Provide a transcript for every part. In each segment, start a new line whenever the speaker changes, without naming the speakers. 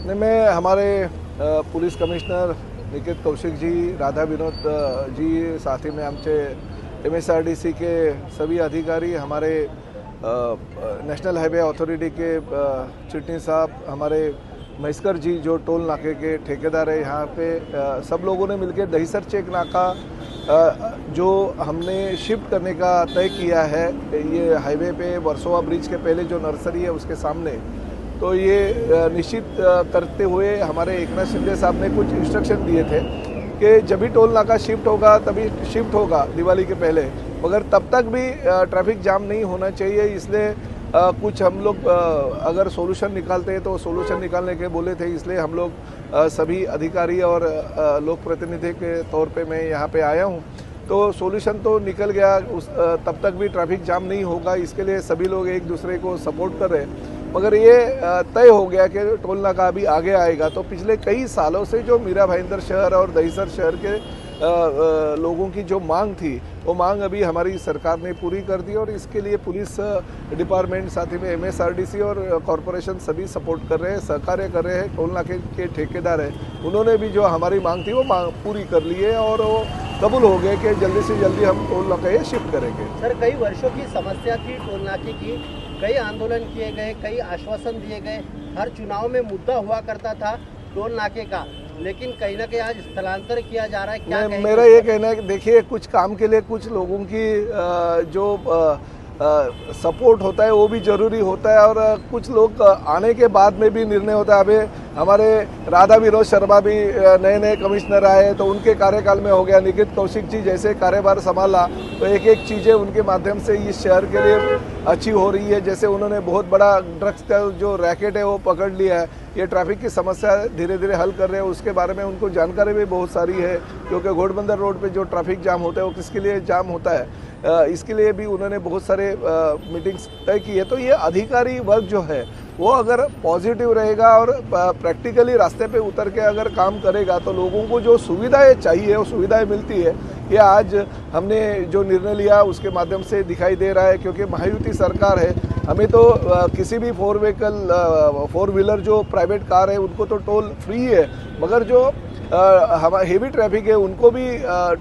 नहीं, मैं हमारे पुलिस कमिश्नर निकेत कौशिक जी, राधा विनोद जी, साथ ही में आमचे MSRDC के सभी अधिकारी, हमारे नेशनल हाईवे अथॉरिटी के चिटनी साहब, हमारे महेशकर जी जो टोल नाके के ठेकेदार है यहाँ पे, सब लोगों ने मिलकर दहीसर चेक नाका जो हमने शिफ्ट करने का तय किया है, ये हाईवे पे वर्सोवा ब्रिज के पहले जो नर्सरी है उसके सामने, तो ये निश्चित करते हुए हमारे एकनाथ शिंदे साहब ने कुछ इंस्ट्रक्शन दिए थे कि जब भी टोल नाका शिफ्ट होगा तभी शिफ्ट होगा दिवाली के पहले, मगर तब तक भी ट्रैफिक जाम नहीं होना चाहिए। इसलिए कुछ हम लोग अगर सोल्यूशन निकालते हैं तो सोल्यूशन निकालने के बोले थे, इसलिए हम लोग सभी अधिकारी और लोक प्रतिनिधि के तौर पे मैं यहाँ पे आया हूँ। तो सोल्यूशन तो निकल गया, तब तक भी ट्रैफिक जाम नहीं होगा, इसके लिए सभी लोग एक दूसरे को सपोर्ट कर रहे हैं। मगर ये तय हो गया कि टोल नाका अभी आगे आएगा, तो पिछले कई सालों से जो मीरा भाईंदर शहर और दहीसर शहर के लोगों की जो मांग थी, वो मांग अभी हमारी सरकार ने पूरी कर दी और इसके लिए पुलिस डिपार्टमेंट, साथ ही में MSRDC और कॉरपोरेशन सभी सपोर्ट कर रहे हैं, सहकार्य कर रहे हैं। टोल नाके के ठेकेदार हैं, उन्होंने भी जो हमारी मांग थी वो मांग पूरी कर ली है और वो कबूल हो गए कि जल्दी से जल्दी हम टोल नाके शिफ्ट करेंगे।
सर, कई वर्षों की समस्या थी टोल नाके की, कई आंदोलन किए गए, कई आश्वासन दिए गए, हर चुनाव में मुद्दा हुआ करता था टोल नाके का, लेकिन कहीं ना कहीं आज स्थलांतर किया जा रहा है। क्या
मेरा ये कहना है कि देखिए, कुछ काम के लिए कुछ लोगों की जो सपोर्ट होता है वो भी ज़रूरी होता है और कुछ लोग आने के बाद में भी निर्णय होता है। अभी हमारे राधा विनोद शर्मा भी नए नए कमिश्नर आए तो उनके कार्यकाल में हो गया, निकेत कौशिक जी जैसे कार्यभार संभाला तो एक एक चीज़ें उनके माध्यम से इस शहर के लिए अच्छी हो रही है। जैसे उन्होंने बहुत बड़ा ड्रग्स का जो रैकेट है वो पकड़ लिया है, ये ट्रैफिक की समस्या धीरे धीरे हल कर रहे हैं, उसके बारे में उनको जानकारी भी बहुत सारी है, क्योंकि घोड़बंदर रोड पे जो ट्रैफिक जाम होता है वो किसके लिए जाम होता है, इसके लिए भी उन्होंने बहुत सारे मीटिंग्स तय की है। तो ये अधिकारी वर्ग जो है वो अगर पॉजिटिव रहेगा और प्रैक्टिकली रास्ते पे उतर के अगर काम करेगा तो लोगों को जो सुविधाएं चाहिए वो सुविधाएं मिलती है। ये आज हमने जो निर्णय लिया उसके माध्यम से दिखाई दे रहा है, क्योंकि महायुति सरकार है, हमें तो किसी भी फोर व्हीलर जो प्राइवेट कार है उनको तो टोल फ्री है, मगर जो हेवी ट्रैफिक है उनको भी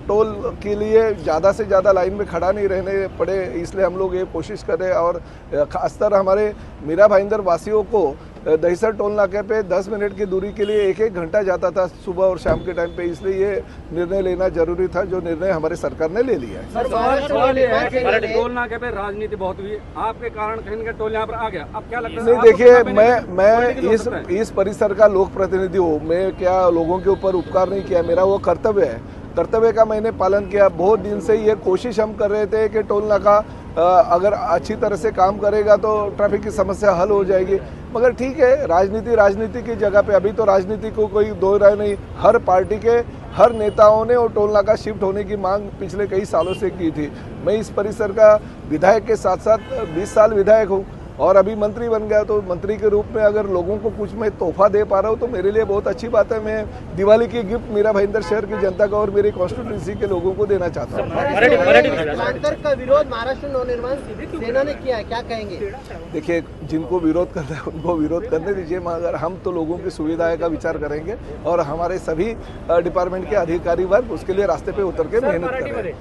टोल के लिए ज़्यादा से ज़्यादा लाइन में खड़ा नहीं रहने पड़े, इसलिए हम लोग ये कोशिश करें। और खासकर हमारे मीरा भाईंदर वासियों को दहीसर टोल नाके पे 10 मिनट की दूरी के लिए एक घंटा जाता था सुबह और शाम के टाइम पे, इसलिए ये निर्णय लेना जरूरी था, जो निर्णय हमारी सरकार ने ले लिया है।
सवाल ये है कि टोल नाके पे राजनीति बहुत हुई, आपके कारण कहीं ना टोल यहाँ पर आ गया, अब क्या लगता है?
नहीं, देखिए, मैं इस परिसर का लोक प्रतिनिधि हूँ, मैं क्या लोगों के ऊपर उपकार नहीं किया, मेरा वो कर्तव्य है, कर्तव्य का मैंने पालन किया। बहुत दिन से ये कोशिश हम कर रहे थे कि टोल नाका अगर अच्छी तरह से काम करेगा तो ट्रैफिक की समस्या हल हो जाएगी, मगर ठीक है, राजनीति की जगह पे अभी तो राजनीति को कोई दो राय नहीं, हर पार्टी के हर नेताओं ने वो टोल नाका शिफ्ट होने की मांग पिछले कई सालों से की थी। मैं इस परिसर का विधायक के साथ साथ 20 साल विधायक हूँ और अभी मंत्री बन गया, तो मंत्री के रूप में अगर लोगों को कुछ मैं तोहफा दे पा रहा हूँ तो मेरे लिए बहुत अच्छी बात है। मैं दिवाली की गिफ्ट मीरा भाईंदर शहर की जनता को और मेरी कॉन्स्टिट्यूंसी के लोगों को देना चाहता हूँ।
स्थलांतर का विरोध महाराष्ट्र नवनिर्माण सेना ने किया है, क्या कहेंगे?
देखिए, जिनको विरोध करना है उनको विरोध करने दीजिए, मगर हम तो लोगों की सुविधाएं का विचार करेंगे और हमारे सभी डिपार्टमेंट के अधिकारी वर्ग उसके लिए रास्ते पे उतर के मेहनत करें।